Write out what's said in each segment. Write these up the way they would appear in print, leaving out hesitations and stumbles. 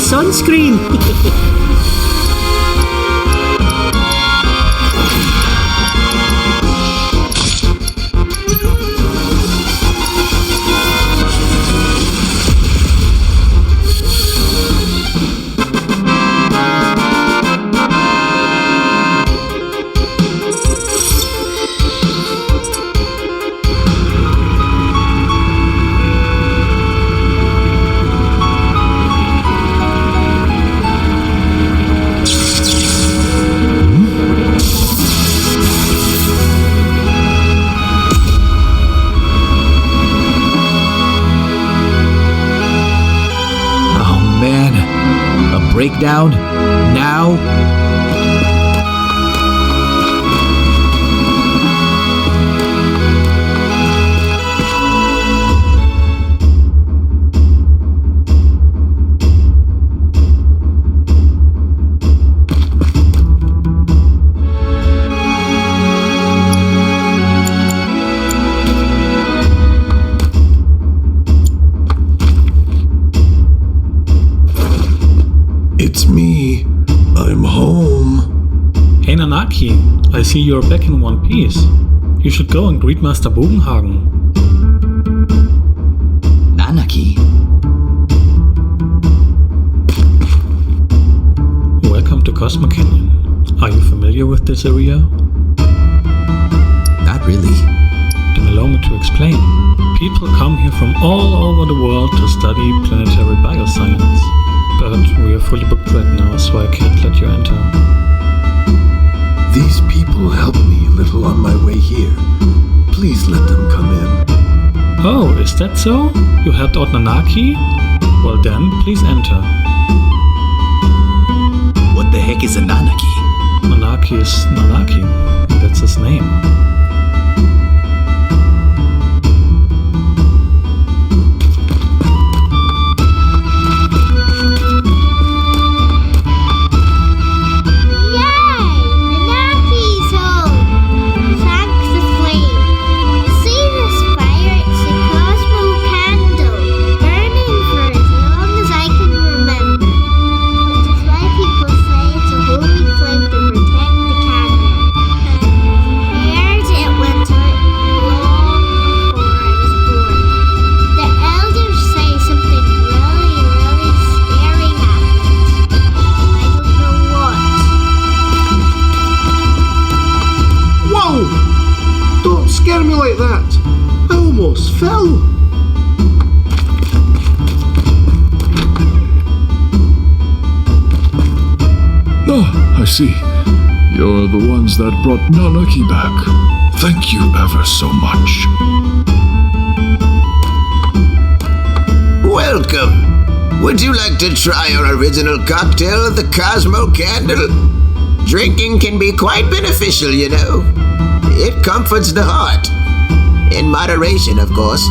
sunscreen. Breakdown now. It's me. I'm home. Hey Nanaki, I see you're back in one piece. You should go and greet Master Bogenhagen. Nanaki. Welcome to Cosmo Canyon. Are you familiar with this area? Not really. Then allow me to explain. People come here from all over the world to study planetary bioscience. But we are fully booked right now, so I can't let you enter. These people helped me a little on my way here. Please let them come in. Oh, is that so? You helped out Nanaki? Well then, please enter. What the heck is a Nanaki? Nanaki is Nanaki. That's his name. Scare me like that. I almost fell. Oh, I see. You're the ones that brought Nanaki back. Thank you ever so much. Welcome. Would you like to try our original cocktail, the Cosmo Candle? Drinking can be quite beneficial, you know. It comforts the heart. In moderation, of course.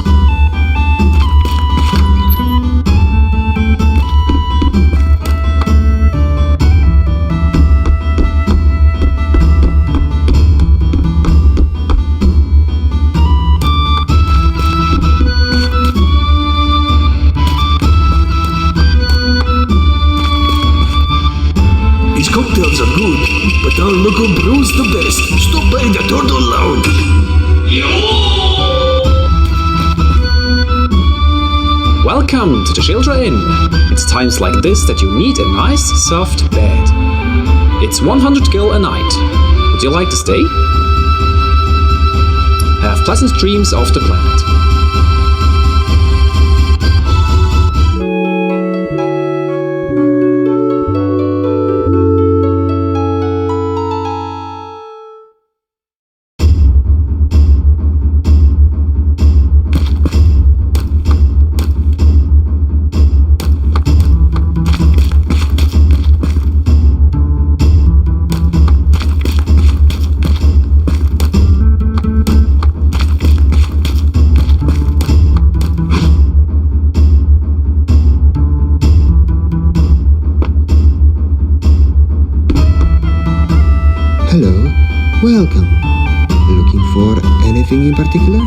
These cocktails are good, but our local brew's the best. Stop by the Turtle Lounge. Welcome to the Children Inn. It's times like this that you need a nice, soft bed. It's 100 gil a night. Would you like to stay? Have pleasant dreams of the planet. Hello, welcome. Looking for anything in particular?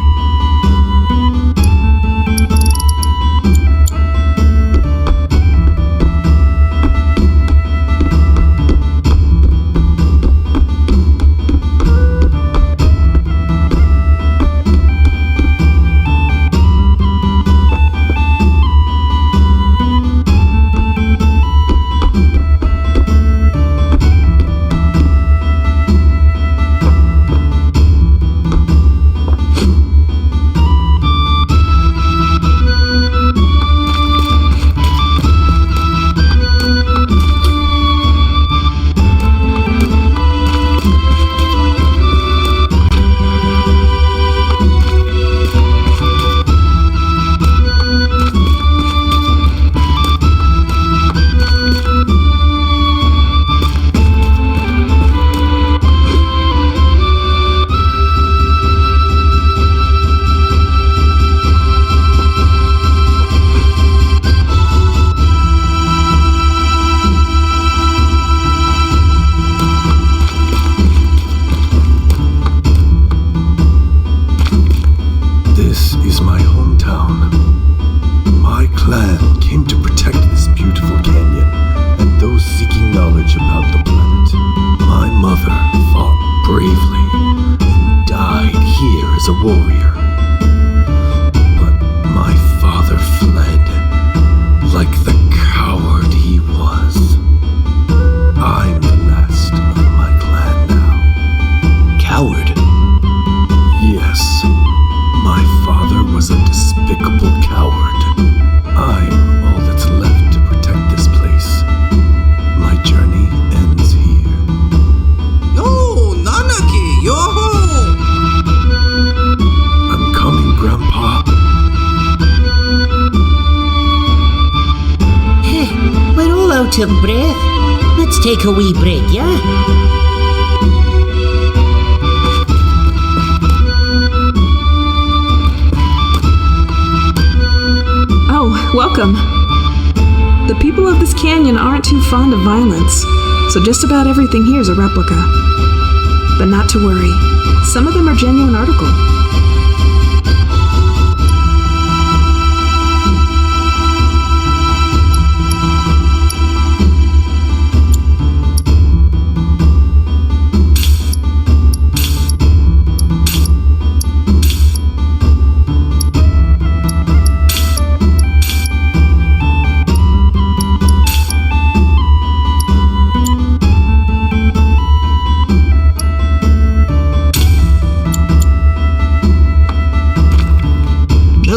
unthinkable coward. I'm all that's left to protect this place. My journey ends here. No, Nanaki, you're home! I'm coming, Grandpa. We're all out of breath. Let's take a wee break, yeah? Oh, welcome. The people of this canyon aren't too fond of violence, so just about everything here is a replica. But not to worry. Some of them are genuine article.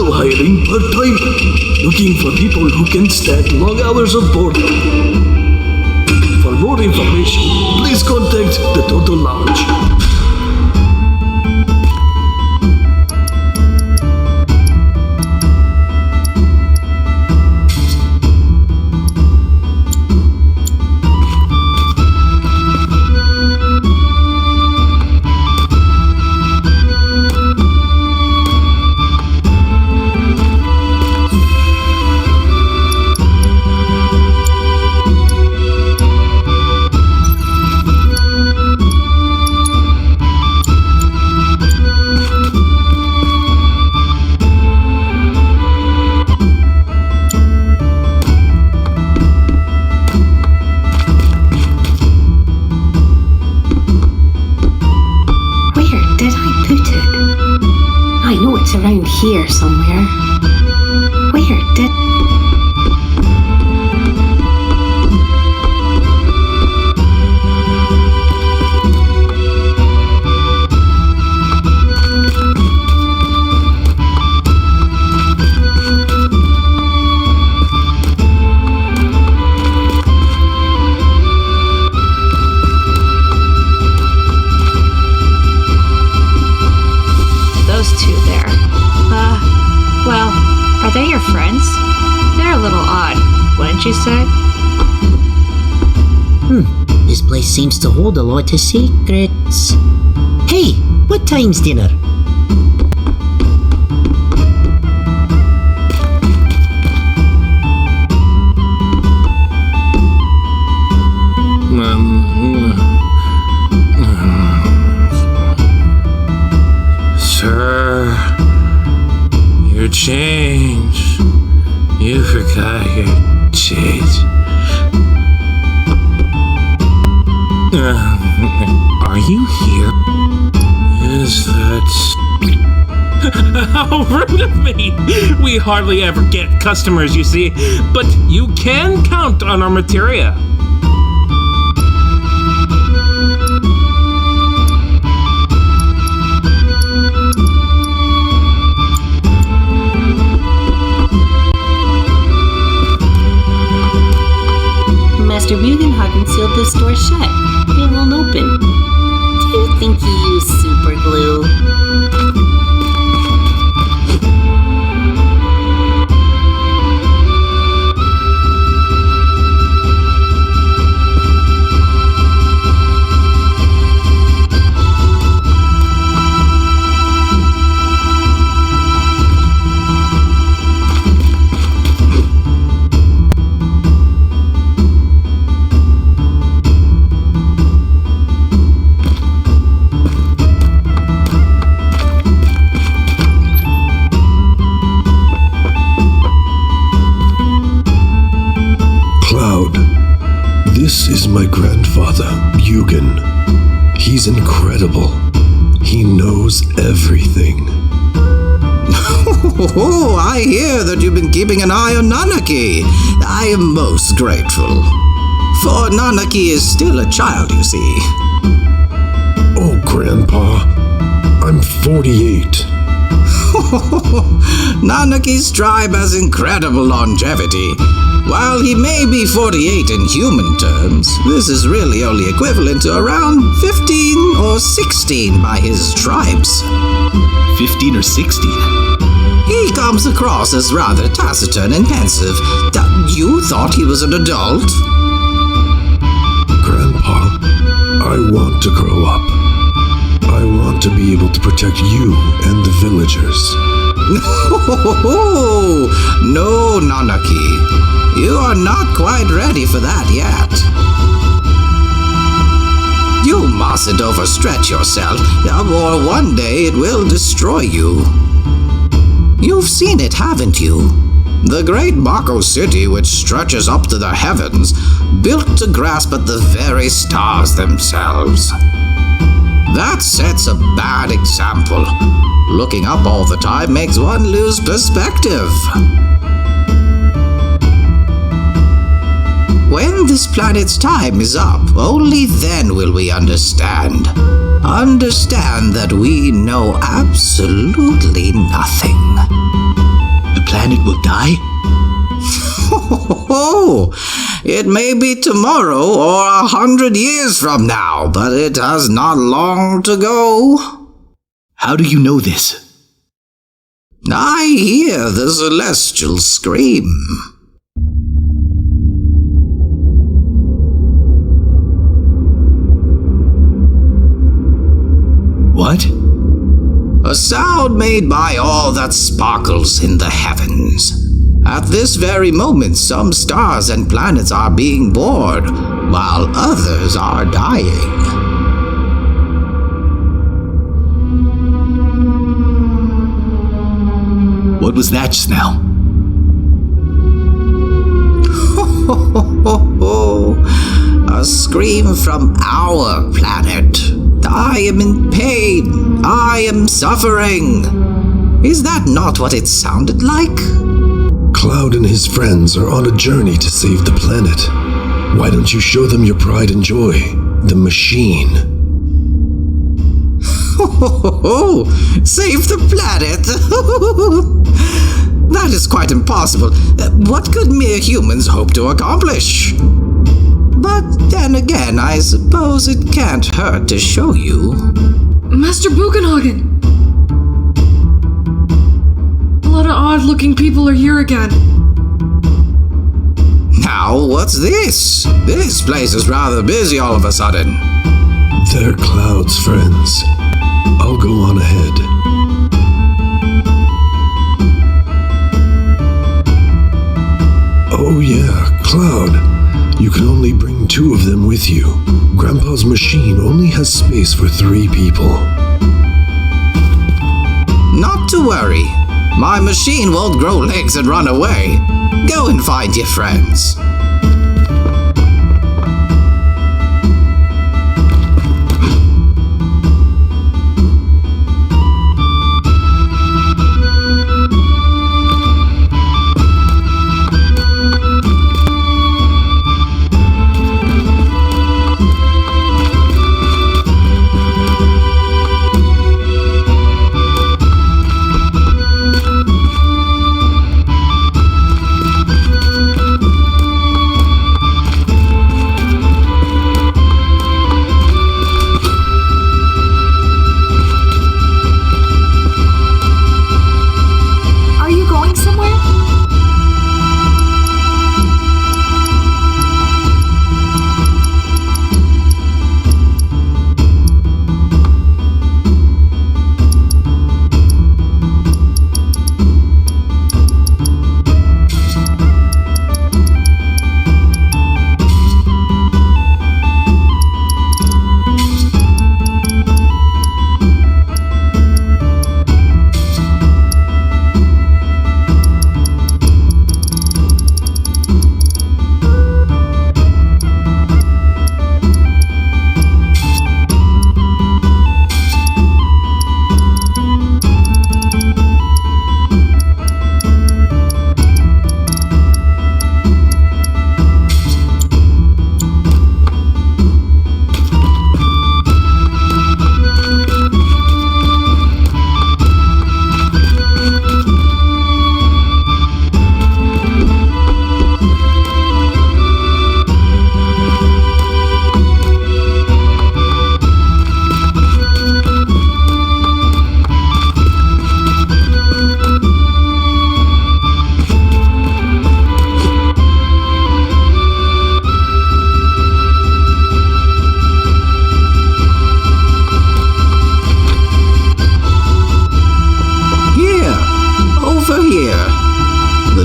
Hiring part-time, looking for people who can stand long hours of boredom. For more information, please contact the Total Lounge. Around here somewhere. Where did... Those two there. Well, are they your friends? They're a little odd, wouldn't you say? This place seems to hold a lot of secrets. Hey, what time's dinner? Sir, you changed. You forgot your teeth. Are you here? Is that... How rude of me! We hardly ever get customers, you see, but you can count on our materia. Master Bugenhagen sealed this door shut. It won't open. Do you think he used super glue? This is my grandfather, Bugen. He's incredible. He knows everything. Oh, I hear that you've been keeping an eye on Nanaki. I am most grateful. For Nanaki is still a child, you see. Oh, Grandpa, I'm 48. Nanaki's tribe has incredible longevity. While he may be 48 in human terms, this is really only equivalent to around 15 or 16 by his tribes. 15 or 16? He comes across as rather taciturn and pensive. You thought he was an adult? Grandpa, I want to grow up. I want to be able to protect you and the villagers. No, Nanaki. You are not quite ready for that yet. You mustn't overstretch yourself, or one day it will destroy you. You've seen it, haven't you? The great Mako city, which stretches up to the heavens, built to grasp at the very stars themselves. That sets a bad example. Looking up all the time makes one lose perspective. When this planet's time is up, only then will we understand. Understand that we know absolutely nothing. The planet will die? It may be tomorrow or 100 years from now, but it has not long to go. How do you know this? I hear the celestial scream. What? A sound made by all that sparkles in the heavens. At this very moment, some stars and planets are being born, while others are dying. What was that just now? A scream from our planet. I am in pain. I am suffering. Is that not what it sounded like? Cloud and his friends are on a journey to save the planet. Why don't you show them your pride and joy, the machine? Save the planet? That is quite impossible. What could mere humans hope to accomplish? But then again, I suppose it can't hurt to show you. Master Buchenhagen! A lot of odd-looking people are here again. Now, what's this? This place is rather busy all of a sudden. They're Cloud's friends. I'll go on ahead. Oh yeah, Cloud. You can only bring 2 of them with you. Grandpa's machine only has space for 3 people. Not to worry. My machine won't grow legs and run away. Go and find your friends.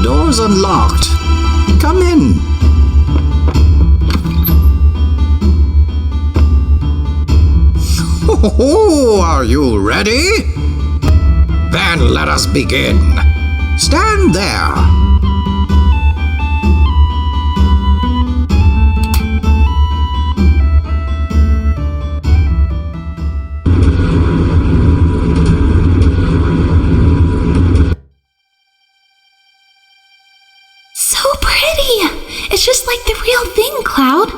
The door's unlocked. Come in. Oh, are you ready? Then let us begin. Stand there. So pretty! It's just like the real thing, Cloud.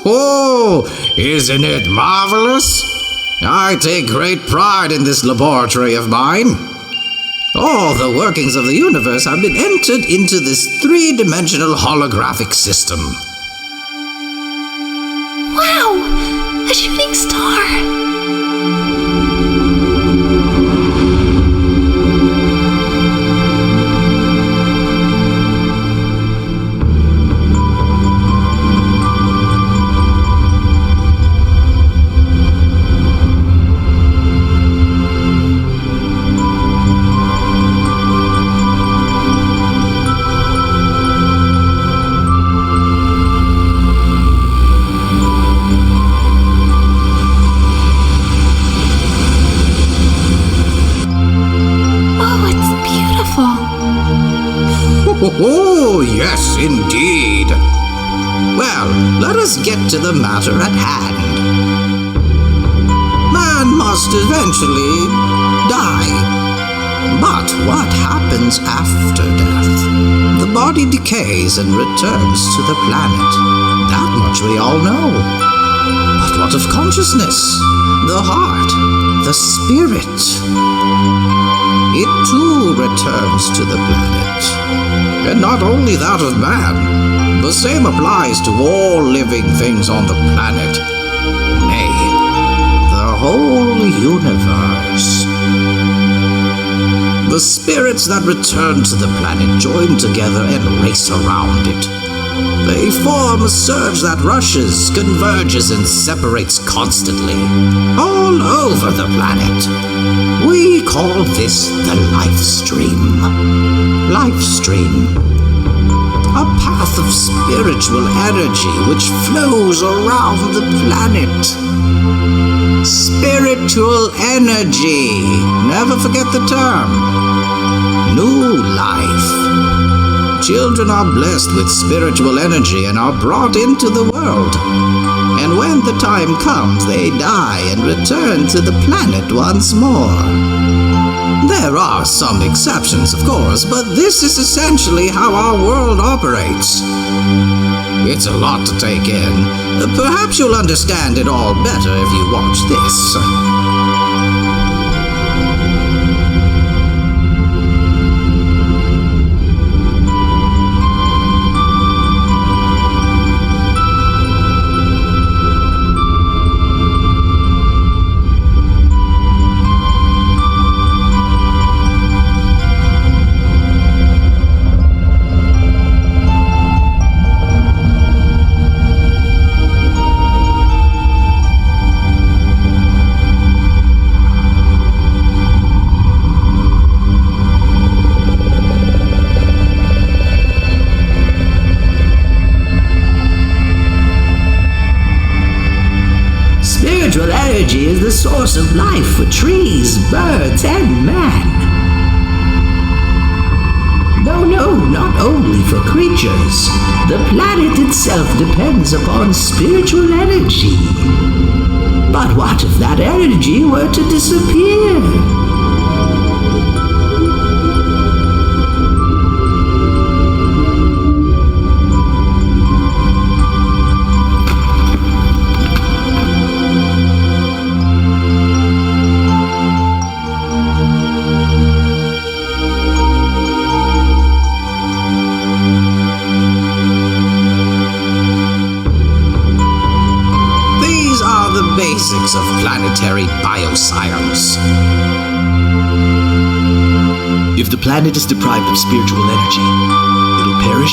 Oh, isn't it marvelous? I take great pride in this laboratory of mine. All the workings of the universe have been entered into this three-dimensional holographic system. Wow! A shooting star! Oh, yes, indeed. Well, let us get to the matter at hand. Man must eventually die. But what happens after death? The body decays and returns to the planet. That much we all know. But what of consciousness? The heart? The spirit? It too returns to the planet. And not only that of man, the same applies to all living things on the planet. Nay, the whole universe. The spirits that return to the planet join together and race around it. They form a surge that rushes, converges, and separates constantly, all over the planet. We call this the life stream. Life stream. A path of spiritual energy which flows around the planet. Spiritual energy. Never forget the term. New life. Children are blessed with spiritual energy and are brought into the world. And when the time comes, they die and return to the planet once more. There are some exceptions, of course, but this is essentially how our world operates. It's a lot to take in. Perhaps you'll understand it all better if you watch this. Spiritual energy is the source of life for trees, birds, and man. No, not only for creatures. The planet itself depends upon spiritual energy. But what if that energy were to disappear? Basics of planetary bioscience. If the planet is deprived of spiritual energy, it'll perish?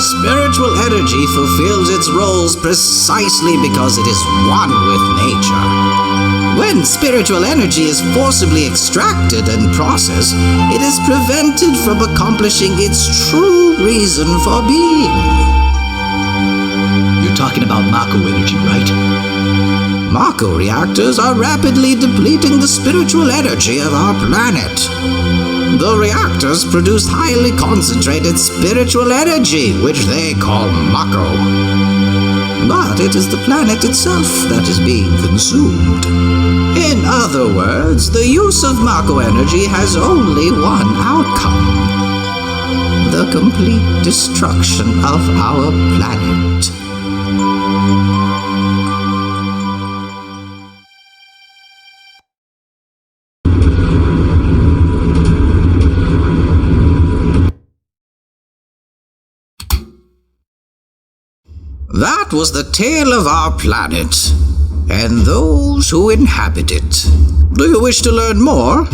Spiritual energy fulfills its roles precisely because it is one with nature. When spiritual energy is forcibly extracted and processed, it is prevented from accomplishing its true reason for being. You're talking about Mako energy, right? Mako reactors are rapidly depleting the spiritual energy of our planet. The reactors produce highly concentrated spiritual energy, which they call Mako. But it is the planet itself that is being consumed. In other words, the use of Mako energy has only one outcome: the complete destruction of our planet. That was the tale of our planet, and those who inhabit it. Do you wish to learn more?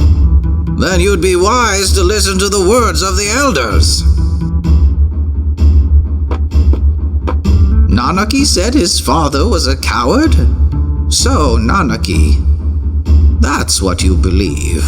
Then you'd be wise to listen to the words of the elders. Nanaki said his father was a coward? So, Nanaki, that's what you believe.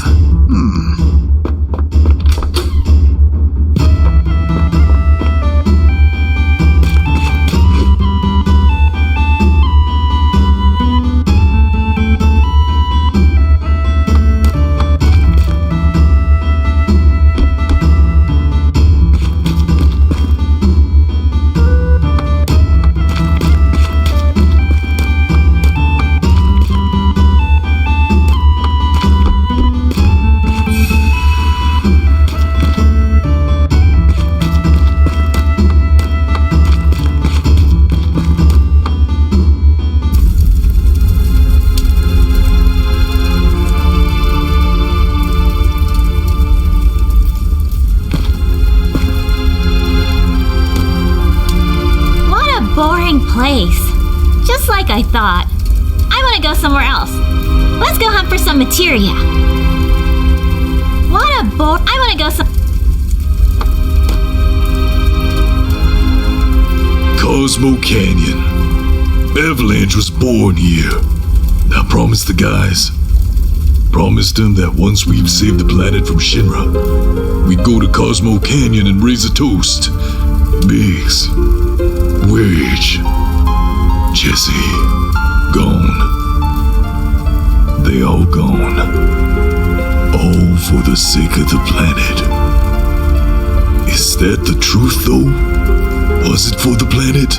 Place. Just like I thought. I want to go somewhere else. Let's go hunt for some materia. What a bore. I want to go Cosmo Canyon. Avalanche was born here. I promised the guys. Promised them that once we've saved the planet from Shinra, we'd go to Cosmo Canyon and raise a toast. Biggs, Wedge, Jesse, gone. They all gone. All for the sake of the planet. Is that the truth, though? Was it for the planet?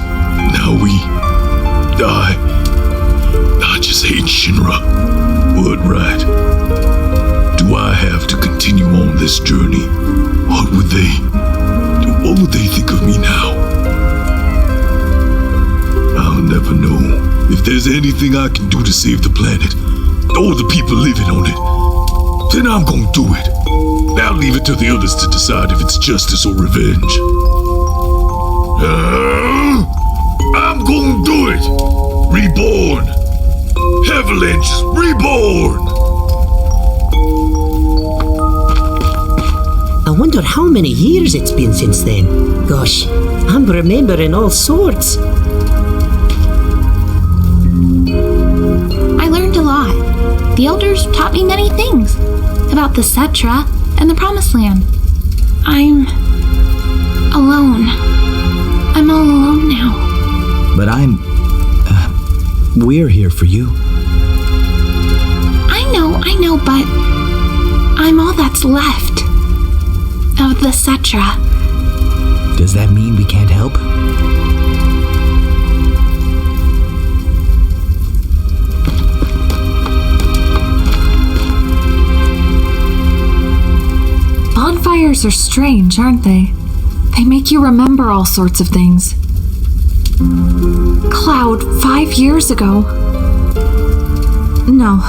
Now we die. I just hate Shinra. What right do I have to continue on this journey? What would they think of me now? I'll never know. If there's anything I can do to save the planet, or the people living on it, then I'm gonna do it. I'll leave it to the others to decide if it's justice or revenge. I'm gonna do it! Reborn! Avalanche reborn! I wonder how many years it's been since then. Gosh, I'm remembering all sorts. I learned a lot. The elders taught me many things about the Cetra and the Promised Land. I'm alone. I'm all alone now. But we're here for you. I know, but I'm all that's left of the Cetra. Does that mean we can't help? Bonfires are strange, aren't they? They make you remember all sorts of things. Cloud, 5 years ago. No,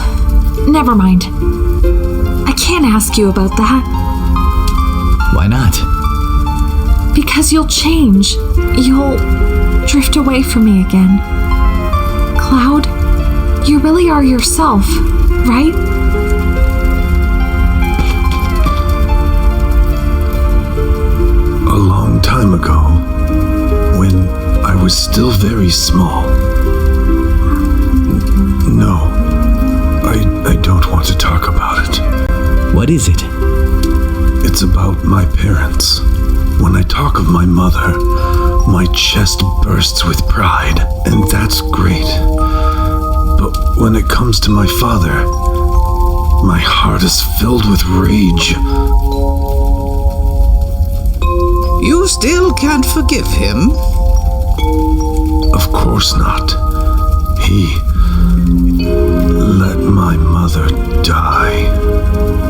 never mind. I can't ask you about that. Why not? Because you'll change. You'll drift away from me again. Cloud, you really are yourself, right? A long time ago, when I was still very small. No, I What is it? It's about my parents. When I talk of my mother, my chest bursts with pride, and that's great. But when it comes to my father, my heart is filled with rage. You still can't forgive him? Of course not. He let my mother die.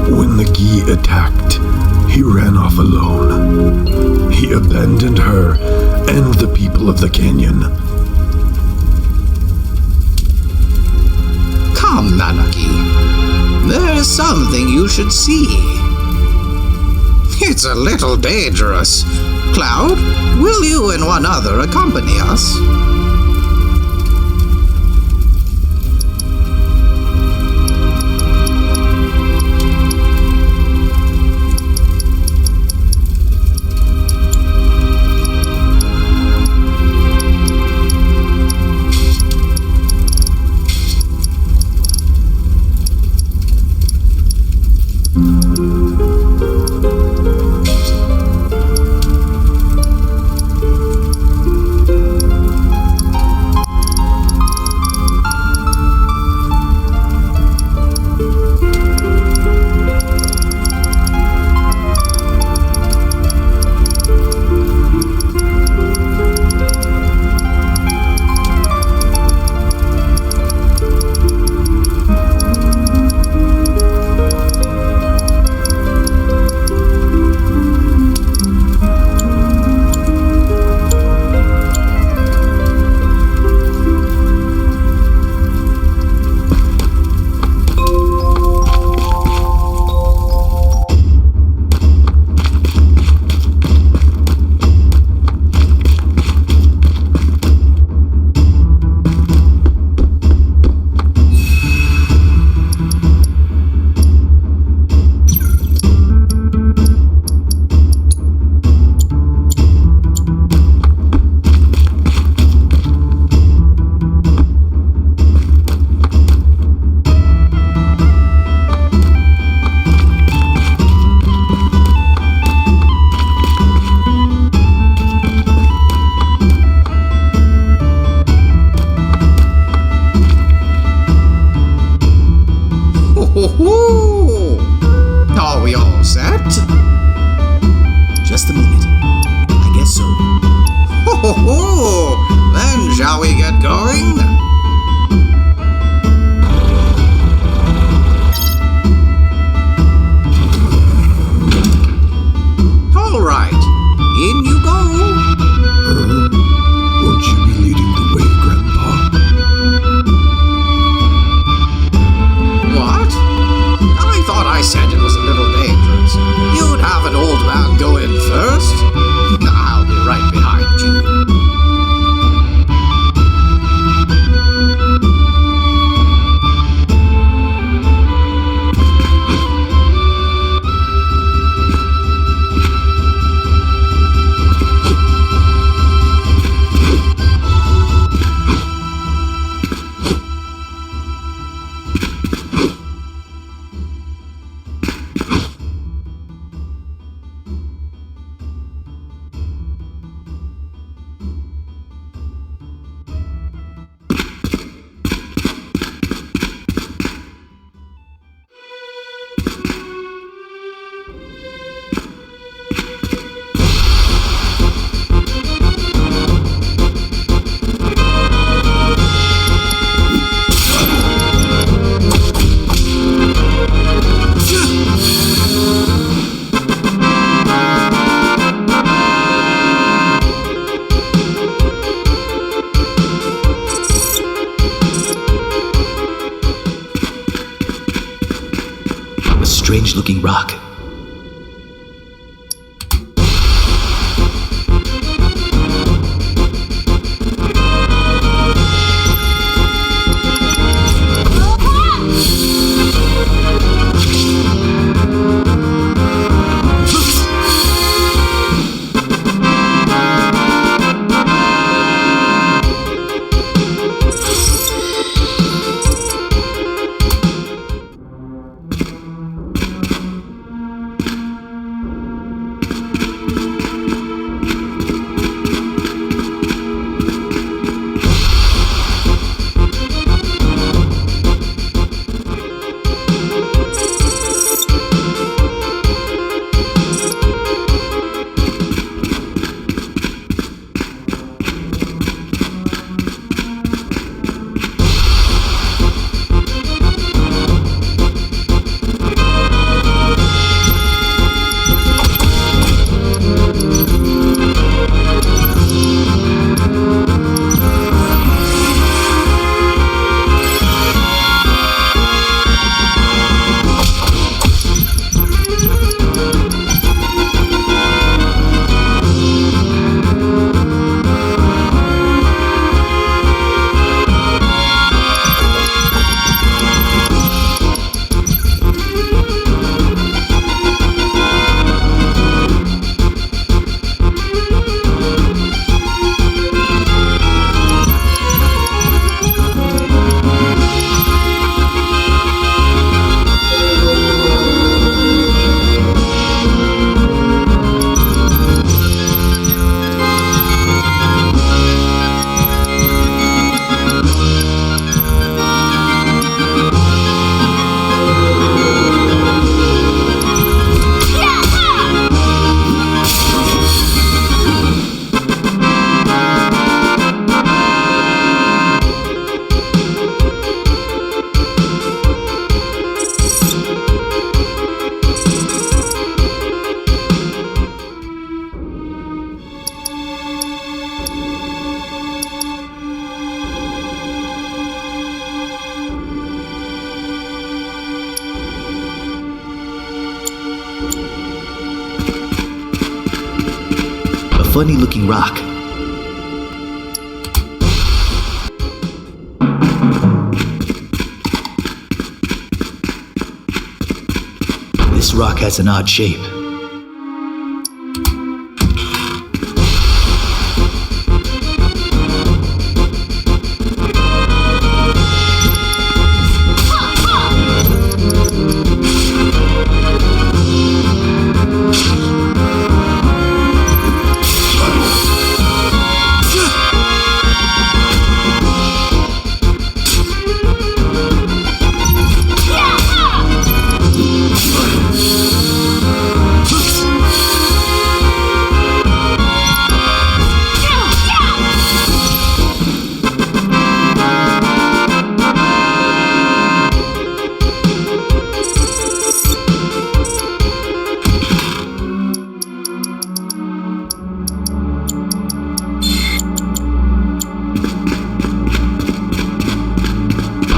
When the Guia attacked, he ran off alone. He abandoned her and the people of the canyon. Come, Nanaki. There is something you should see. It's a little dangerous. Cloud, will you and one other accompany us? Are we all set? Just a minute. I guess so. Then shall we get going? All right, in you go. Won't you be leading the way, Grandpa? What? I thought I said it was a little dangerous. You'd have an old man go in first. I'll be right behind you. Strange-looking rock. A funny-looking rock. This rock has an odd shape.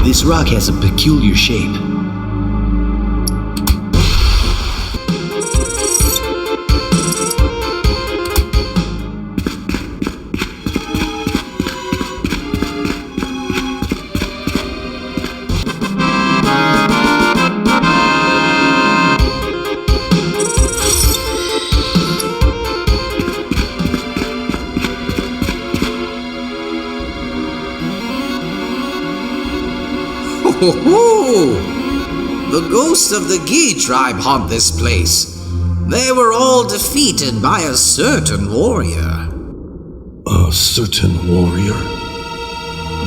This rock has a peculiar shape. Ho-ho! The ghosts of the Guia tribe haunt this place. They were all defeated by a certain warrior. A certain warrior?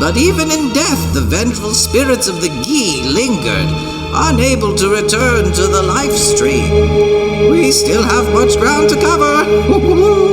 But even in death, the vengeful spirits of the Guia lingered, unable to return to the life stream. We still have much ground to cover. Ho-ho-ho!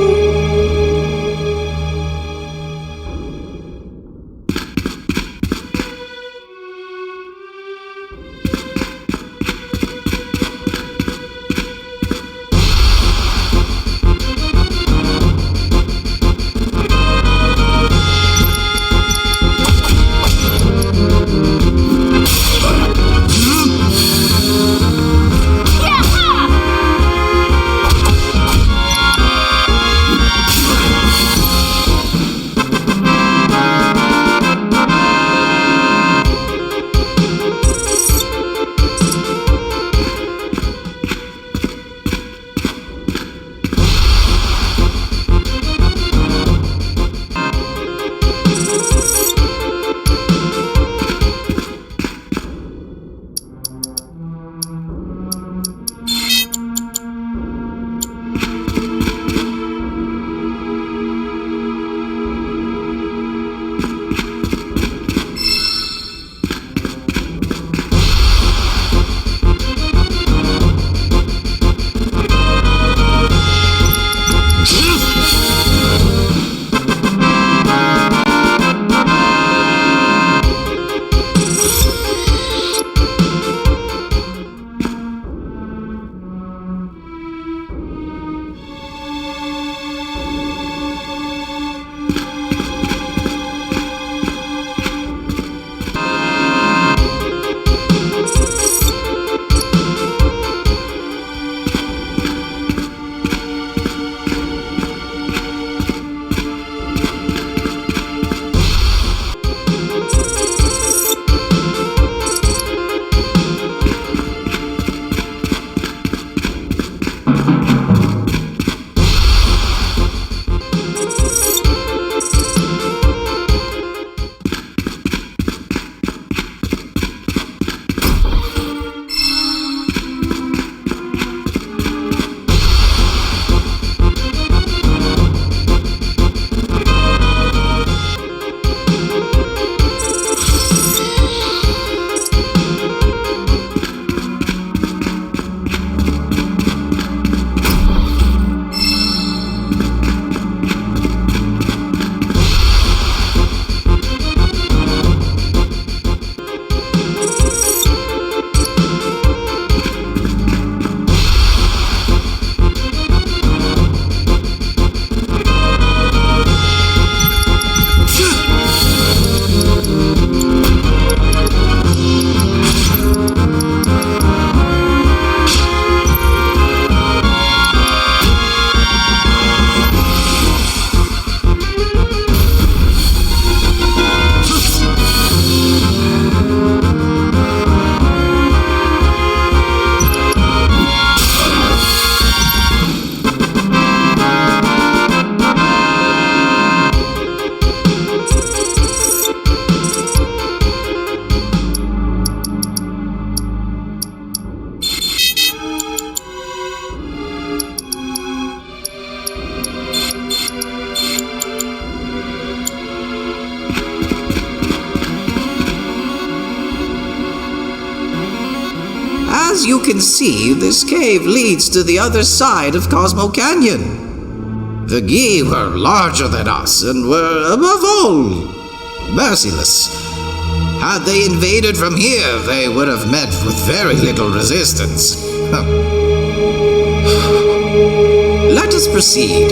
As you can see, this cave leads to the other side of Cosmo Canyon. The Guia were larger than us and were, above all, merciless. Had they invaded from here, they would have met with very little resistance. Let us proceed.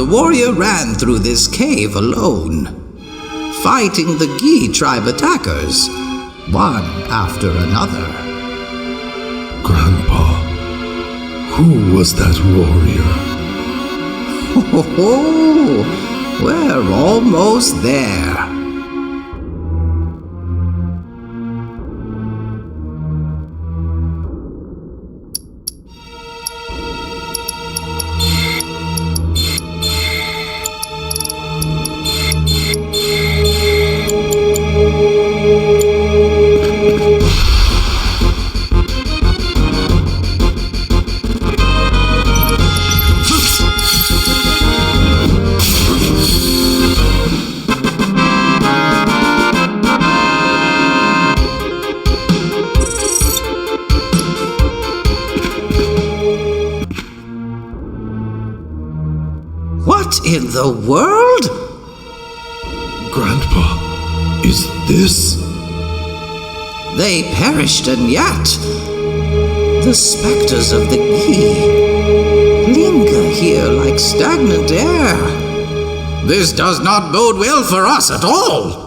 warrior ran through this cave alone, fighting the Guia tribe attackers, one after another. Grandpa, who was that warrior? Oh, we're almost there. What in the world? Grandpa, is this? They perished, and yet the specters of the Guia linger here like stagnant air. This does not bode well for us at all.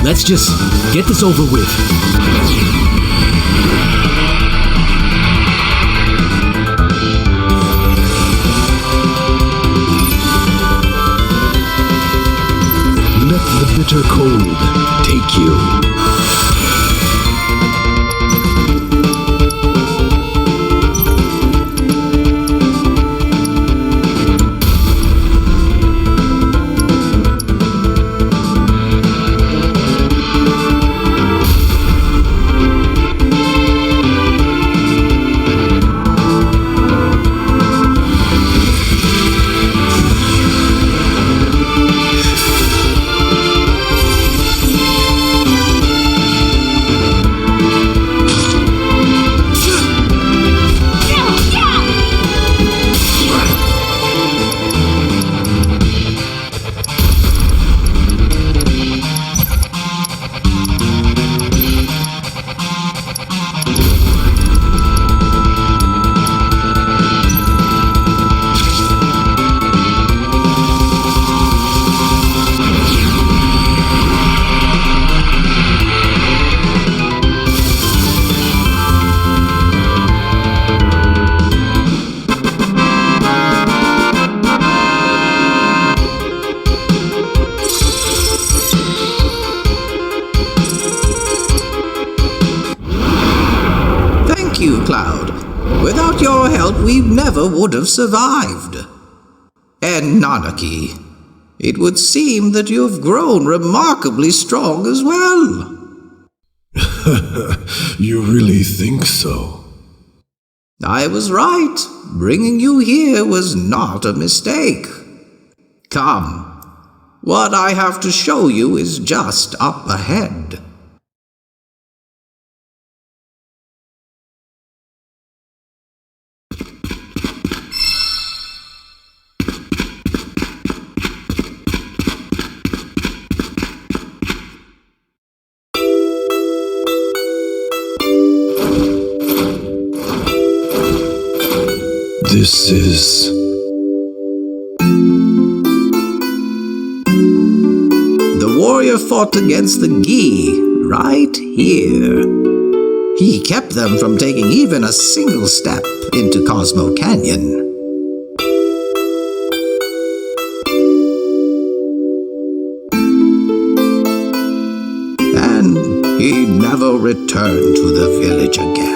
Let's just get this over with. Let the bitter cold take you. we never would have survived. And Nanaki, it would seem that you have grown remarkably strong as well. You really think so? I was right. Bringing you here was not a mistake. Come. What I have to show you is just up ahead. This is... The warrior fought against the Guia right here. He kept them from taking even a single step into Cosmo Canyon. And he never returned to the village again.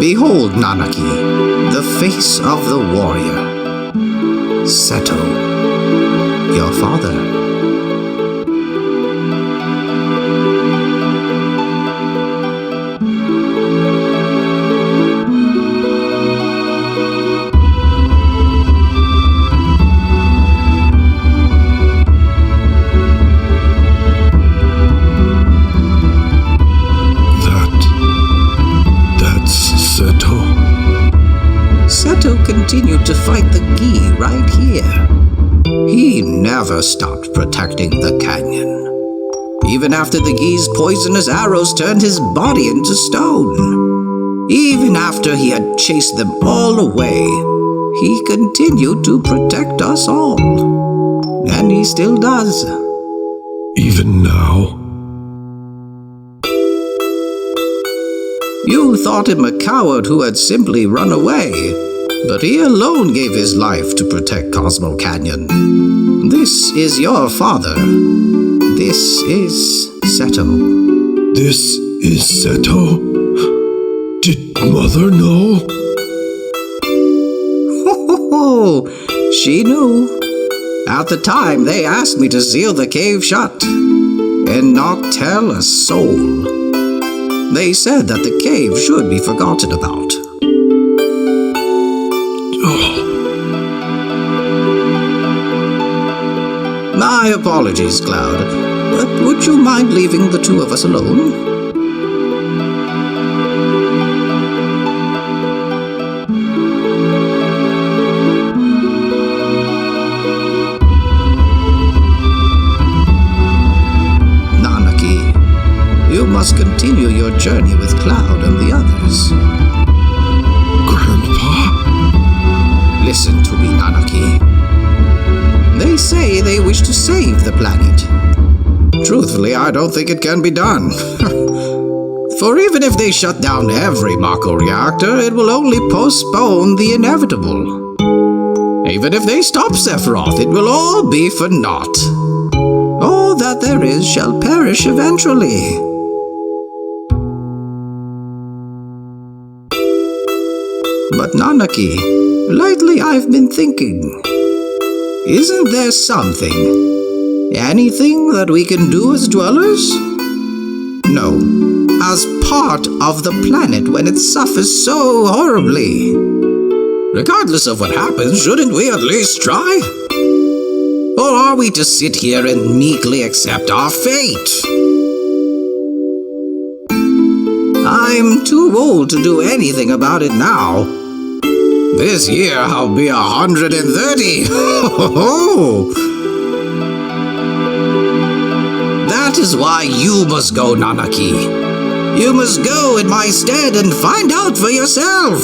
Behold, Nanaki, the face of the warrior. Seto, your father. Seto continued to fight the Guia right here. He never stopped protecting the canyon. Even after the Guia's poisonous arrows turned his body into stone. Even after he had chased them all away, he continued to protect us all. And he still does. Even now? You thought him a coward who had simply run away, but he alone gave his life to protect Cosmo Canyon. This is your father. This is Seto. This is Seto? Did Mother know? Ho, she knew. At the time, they asked me to seal the cave shut and not tell a soul. They said that the cave should be forgotten about. My apologies, Cloud, but would you mind leaving the two of us alone? You must continue your journey with Cloud and the others. Grandpa? Listen to me, Nanaki. They say they wish to save the planet. Truthfully, I don't think it can be done. For even if they shut down every Mako reactor, it will only postpone the inevitable. Even if they stop Sephiroth, it will all be for naught. All that there is shall perish eventually. But Nanaki, lately I've been thinking, isn't there something, anything that we can do as dwellers? No, as part of the planet when it suffers so horribly. Regardless of what happens, shouldn't we at least try? Or are we to sit here and meekly accept our fate? I'm too old to do anything about it now. This year I'll be 130. That is why you must go, Nanaki. You must go in my stead and find out for yourself.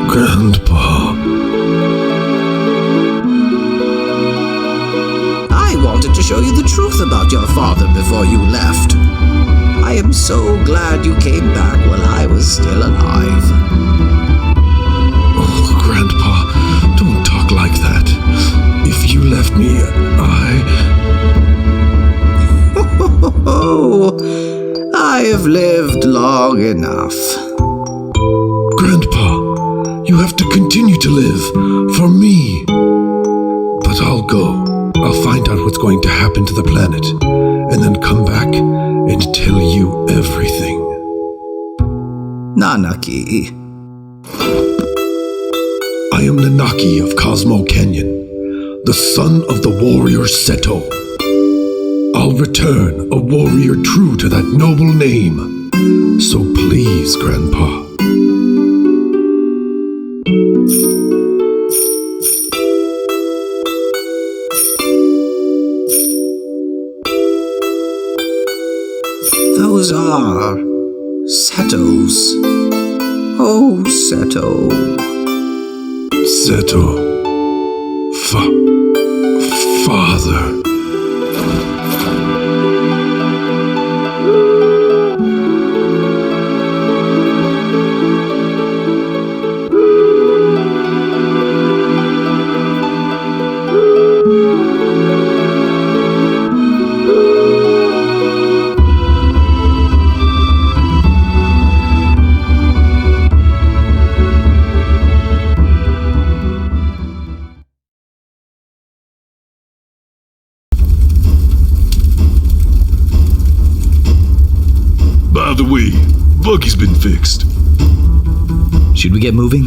Grandpa. I wanted to show you the truth about your father before you left. I am so glad you came back while I was still alive. Oh, Grandpa, don't talk like that. If you left me, I have I've lived long enough. Grandpa, you have to continue to live for me. But I'll go. I'll find out what's going to happen to the planet, and then come back and tell you everything. Nanaki. I am Nanaki of Cosmo Canyon, the son of the warrior Seto. I'll return a warrior true to that noble name. So please, Grandpa. Those are Setos. Oh, Seto. Seto. Father. By the way, Buggy's been fixed. Should we get moving?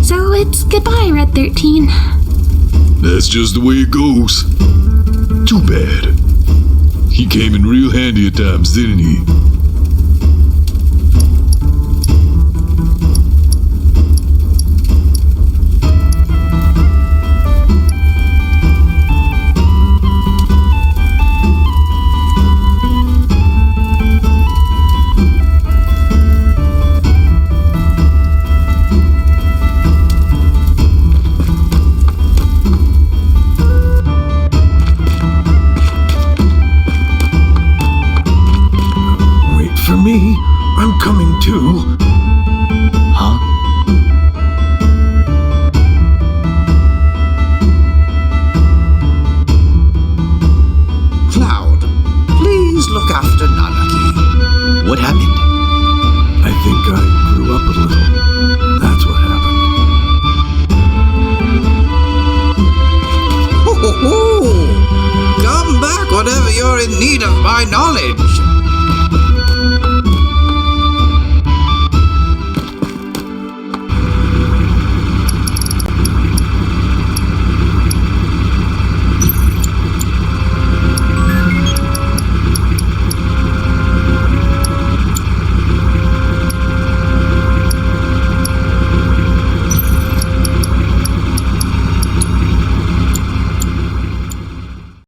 So it's goodbye, Red 13. That's just the way it goes. Too bad. He came in real handy at times, didn't he? I'm coming too. Huh? Cloud, please look after Nanaki. What happened? I think I grew up a little. That's what happened. Ho, ho, ho! Come back whenever you're in need of my knowledge.